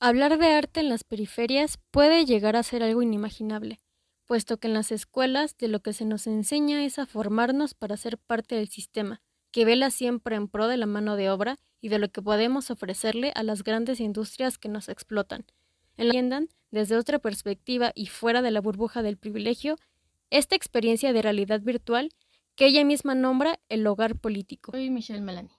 Hablar de arte en las periferias puede llegar a ser algo inimaginable, puesto que en las escuelas de lo que se nos enseña es a formarnos para ser parte del sistema, que vela siempre en pro de la mano de obra y de lo que podemos ofrecerle a las grandes industrias que nos explotan. Entiendan, desde otra perspectiva y fuera de la burbuja del privilegio, esta experiencia de realidad virtual que ella misma nombra el hogar político. Soy Michelle Melanie.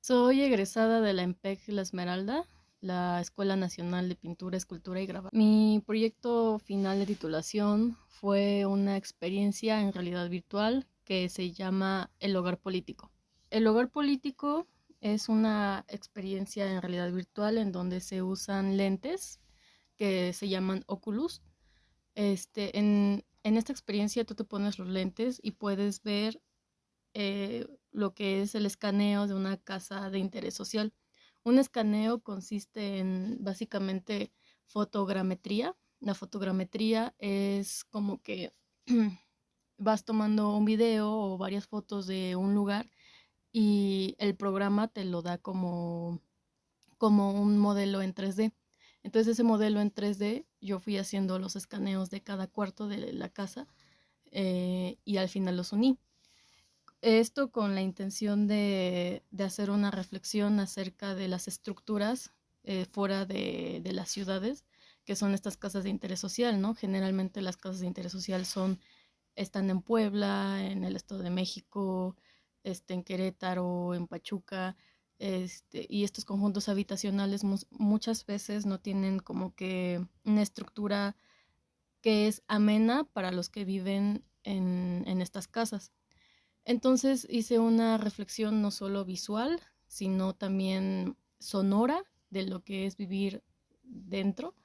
Soy egresada de la EMPEC La Esmeralda, la Escuela Nacional de Pintura, Escultura y Grabado. Mi proyecto final de titulación fue una experiencia en realidad virtual que se llama El Hogar Político. El Hogar Político es una experiencia en realidad virtual en donde se usan lentes que se llaman Oculus. En esta experiencia tú te pones los lentes y puedes ver lo que es el escaneo de una casa de interés social. Un escaneo consiste en básicamente fotogrametría. La fotogrametría es como que vas tomando un video o varias fotos de un lugar y el programa te lo da como un modelo en 3D. Entonces ese modelo en 3D yo fui haciendo los escaneos de cada cuarto de la casa y al final los uní. Esto con la intención de hacer una reflexión acerca de las estructuras fuera de las ciudades, que son estas casas de interés social, ¿no? Generalmente las casas de interés social están en Puebla, en el Estado de México, en Querétaro, en Pachuca, y estos conjuntos habitacionales muchas veces no tienen como que una estructura que es amena para los que viven en estas casas. Entonces hice una reflexión no solo visual, sino también sonora de lo que es vivir dentro,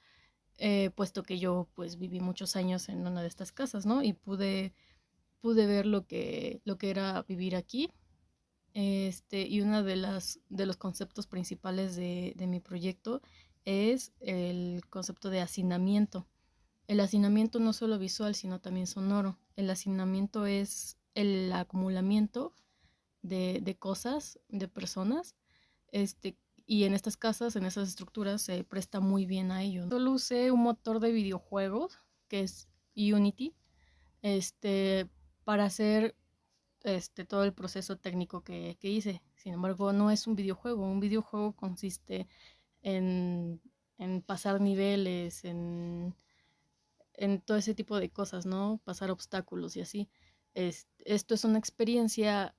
puesto que yo pues viví muchos años en una de estas casas, ¿no? Y pude ver lo que era vivir aquí. Y uno de los conceptos principales de mi proyecto es el concepto de hacinamiento. El hacinamiento no solo visual, sino también sonoro. El hacinamiento es el acumulamiento de cosas, de personas, este, y en estas casas, en esas estructuras, se presta muy bien a ello. Solo usé un motor de videojuegos, que es Unity, este, para hacer todo el proceso técnico que hice. Sin embargo, no es un videojuego. Un videojuego consiste en, en pasar niveles, en todo ese tipo de cosas, ¿no? Pasar obstáculos y así. Esto es una experiencia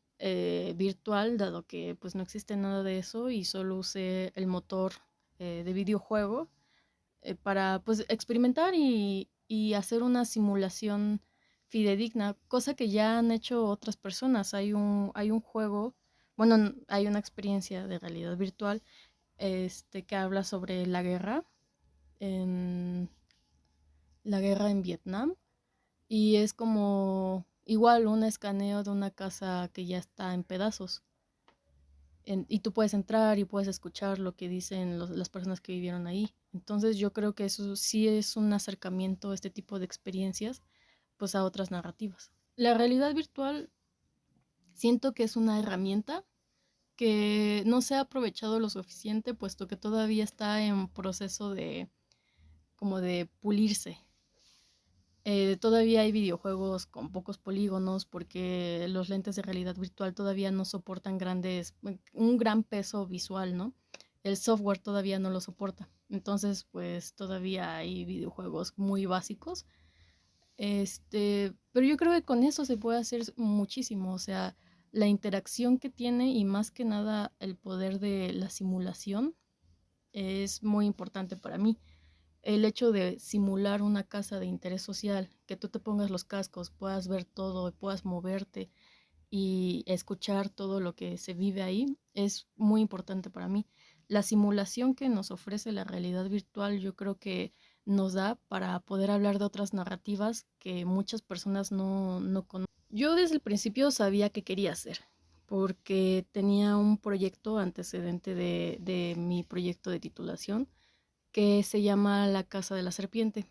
virtual, dado que pues no existe nada de eso y solo usé el motor de videojuego para pues experimentar y hacer una simulación fidedigna, cosa que ya han hecho otras personas. Hay un juego, bueno, hay una experiencia de realidad virtual que habla sobre en, la guerra en Vietnam y es como igual un escaneo de una casa que ya está en pedazos. Y tú puedes entrar y puedes escuchar lo que dicen las personas que vivieron ahí. Entonces yo creo que eso sí es un acercamiento a este tipo de experiencias, pues a otras narrativas. La realidad virtual siento que es una herramienta que no se ha aprovechado lo suficiente, puesto que todavía está en proceso de como de pulirse. Todavía hay videojuegos con pocos polígonos porque los lentes de realidad virtual todavía no soportan un gran peso visual, ¿no? El software todavía no lo soporta. Entonces, pues todavía hay videojuegos muy básicos. Pero yo creo que con eso se puede hacer muchísimo. O sea, la interacción que tiene y más que nada el poder de la simulación es muy importante para mí. El hecho de simular una casa de interés social, que tú te pongas los cascos, puedas ver todo, puedas moverte y escuchar todo lo que se vive ahí, es muy importante para mí. La simulación que nos ofrece la realidad virtual yo creo que nos da para poder hablar de otras narrativas que muchas personas no conocen. Yo desde el principio sabía que quería hacer, porque tenía un proyecto antecedente de mi proyecto de titulación que se llama La Casa de la Serpiente.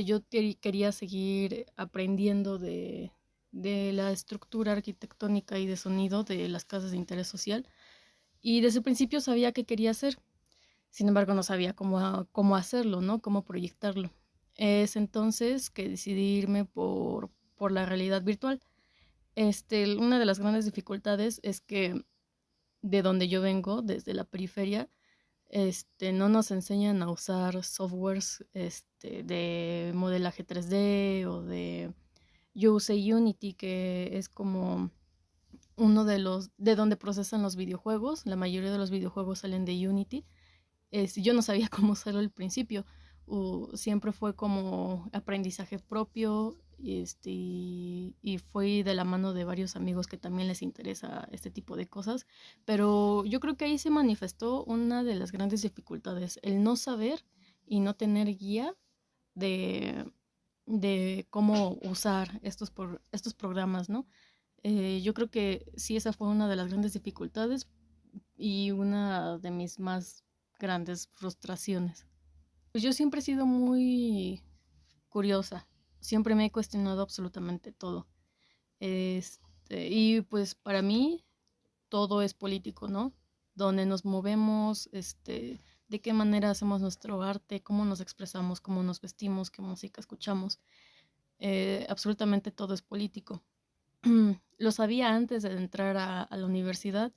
Yo quería seguir aprendiendo de la estructura arquitectónica y de sonido de las casas de interés social y desde el principio sabía que quería hacer. Sin embargo, no sabía cómo hacerlo, ¿no? Cómo proyectarlo. Es entonces que decidí irme por la realidad virtual. Una de las grandes dificultades es que de donde yo vengo, desde la periferia, no nos enseñan a usar softwares de modelaje 3D o de... Yo usé Unity, que es como uno de donde procesan los videojuegos. La mayoría de los videojuegos salen de Unity. Yo no sabía cómo usarlo al principio. Siempre fue como aprendizaje propio, y fue de la mano de varios amigos que también les interesa este tipo de cosas. Pero yo creo que ahí se manifestó una de las grandes dificultades, el no saber y no tener guía de, de cómo usar estos programas, ¿no? Yo creo que sí, esa fue una de las grandes dificultades y una de mis más grandes frustraciones. Pues yo siempre he sido muy curiosa, siempre me he cuestionado absolutamente todo. Y pues para mí todo es político, ¿no? Donde nos movemos, de qué manera hacemos nuestro arte, cómo nos expresamos, cómo nos vestimos, qué música escuchamos. Absolutamente todo es político. Lo sabía antes de entrar a la universidad,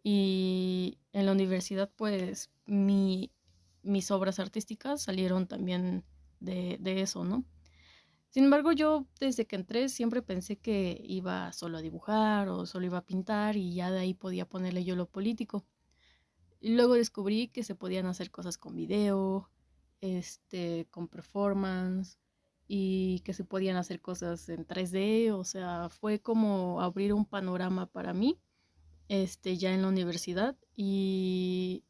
y en la universidad pues mis obras artísticas salieron también de eso, ¿no? Sin embargo, yo desde que entré siempre pensé que iba solo a dibujar o solo iba a pintar y ya de ahí podía ponerle yo lo político. Y luego descubrí que se podían hacer cosas con video, con performance, y que se podían hacer cosas en 3D. O sea, fue como abrir un panorama para mí, ya en la universidad, y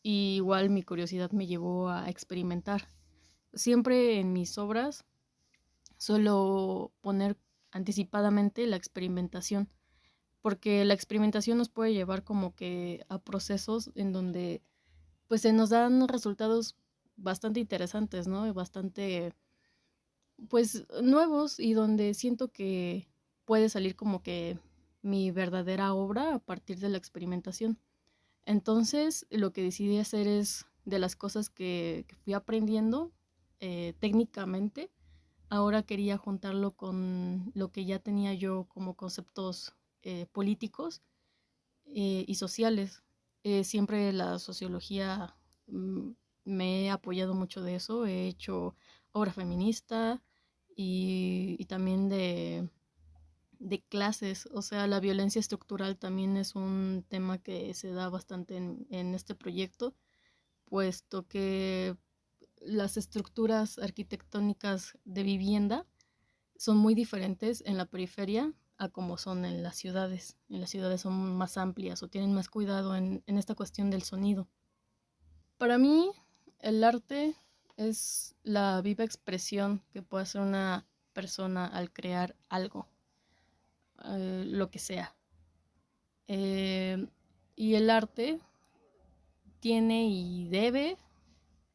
igual mi curiosidad me llevó a experimentar. Siempre en mis obras suelo poner anticipadamente la experimentación, porque la experimentación nos puede llevar como que a procesos en donde pues se nos dan resultados bastante interesantes, ¿no? Y bastante, pues, nuevos, y donde siento que puede salir como que mi verdadera obra a partir de la experimentación. Entonces, lo que decidí hacer es, de las cosas que fui aprendiendo técnicamente, ahora quería juntarlo con lo que ya tenía yo como conceptos políticos y sociales. Siempre la sociología, mm, me he apoyado mucho de eso, he hecho obra feminista y también de clases. O sea, la violencia estructural también es un tema que se da bastante en este proyecto, puesto que las estructuras arquitectónicas de vivienda son muy diferentes en la periferia a como son en las ciudades. En las ciudades son más amplias o tienen más cuidado en esta cuestión del sonido. Para mí, el arte es la viva expresión que puede hacer una persona al crear algo, lo que sea. Eh, y el arte tiene y debe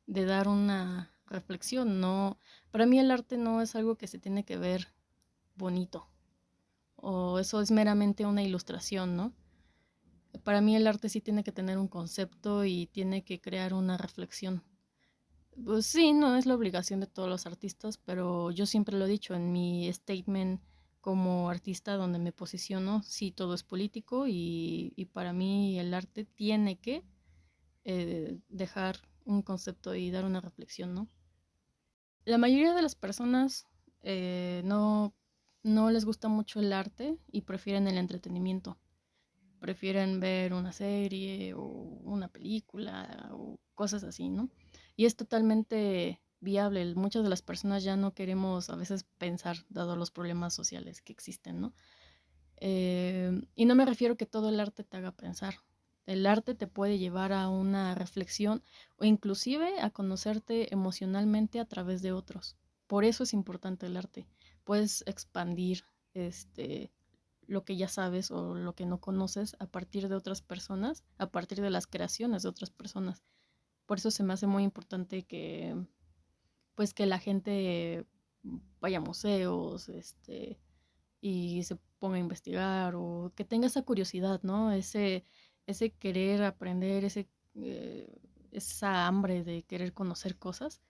de dar una reflexión. No, para mí el arte no es algo que se tiene que ver bonito, o eso es meramente una ilustración, ¿no? Para mí el arte sí tiene que tener un concepto y tiene que crear una reflexión. Pues sí, no es la obligación de todos los artistas, pero yo siempre lo he dicho en mi statement como artista donde me posiciono, sí, todo es político, y para mí el arte tiene que dejar un concepto y dar una reflexión, ¿no? La mayoría de las personas no les gusta mucho el arte y prefieren el entretenimiento. Prefieren ver una serie o una película o cosas así, ¿no? Y es totalmente viable. Muchas de las personas ya no queremos a veces pensar, dado los problemas sociales que existen, ¿no? Y no me refiero que todo el arte te haga pensar. El arte te puede llevar a una reflexión o inclusive a conocerte emocionalmente a través de otros. Por eso es importante el arte. Puedes expandir este, lo que ya sabes o lo que no conoces a partir de otras personas, a partir de las creaciones de otras personas. Por eso se me hace muy importante que, pues, que la gente vaya a museos, y se ponga a investigar, o que tenga esa curiosidad, ¿no? Ese querer aprender, eh, esa hambre de querer conocer cosas.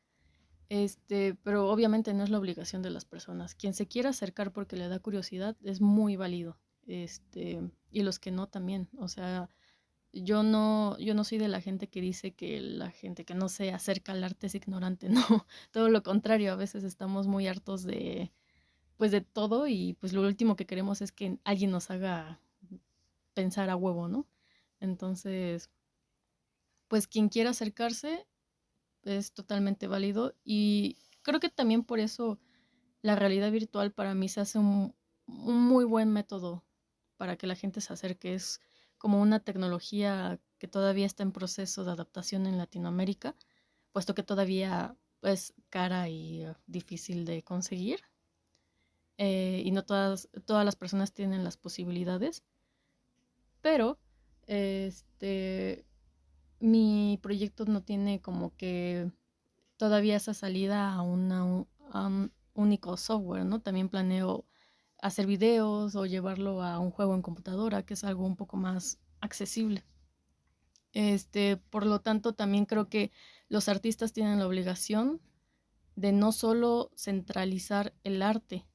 Pero obviamente no es la obligación de las personas. Quien se quiera acercar porque le da curiosidad es muy válido. Y los que no también. O sea, yo no soy de la gente que dice que la gente que no se acerca al arte es ignorante, no, todo lo contrario, a veces estamos muy hartos de, pues de todo y pues lo último que queremos es que alguien nos haga pensar a huevo, ¿no? Entonces, pues quien quiera acercarse es totalmente válido y creo que también por eso la realidad virtual para mí se hace un muy buen método para que la gente se acerque. Es como una tecnología que todavía está en proceso de adaptación en Latinoamérica, puesto que todavía es cara y difícil de conseguir y no todas las personas tienen las posibilidades, pero este, mi proyecto no tiene como que todavía esa salida a un único software, ¿no? También planeo hacer videos o llevarlo a un juego en computadora, que es algo un poco más accesible. Por lo tanto, también creo que los artistas tienen la obligación de no solo centralizar el arte,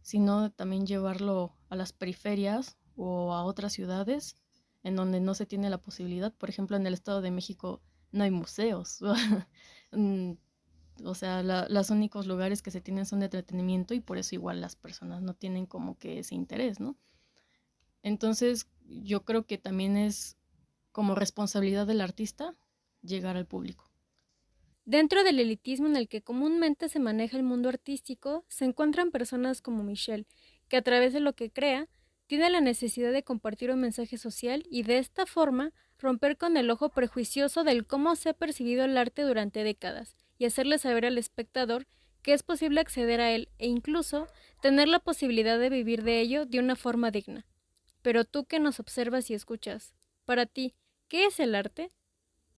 sino de también llevarlo a las periferias o a otras ciudades en donde no se tiene la posibilidad. Por ejemplo, en el Estado de México no hay museos. Mm, o sea, los únicos lugares que se tienen son de entretenimiento y por eso igual las personas no tienen como que ese interés, ¿no? Entonces, yo creo que también es como responsabilidad del artista llegar al público. Dentro del elitismo en el que comúnmente se maneja el mundo artístico, se encuentran personas como Michelle, que a través de lo que crea, tiene la necesidad de compartir un mensaje social y de esta forma romper con el ojo prejuicioso del cómo se ha percibido el arte durante décadas y hacerle saber al espectador que es posible acceder a él e incluso tener la posibilidad de vivir de ello de una forma digna. Pero tú que nos observas y escuchas, para ti, ¿qué es el arte?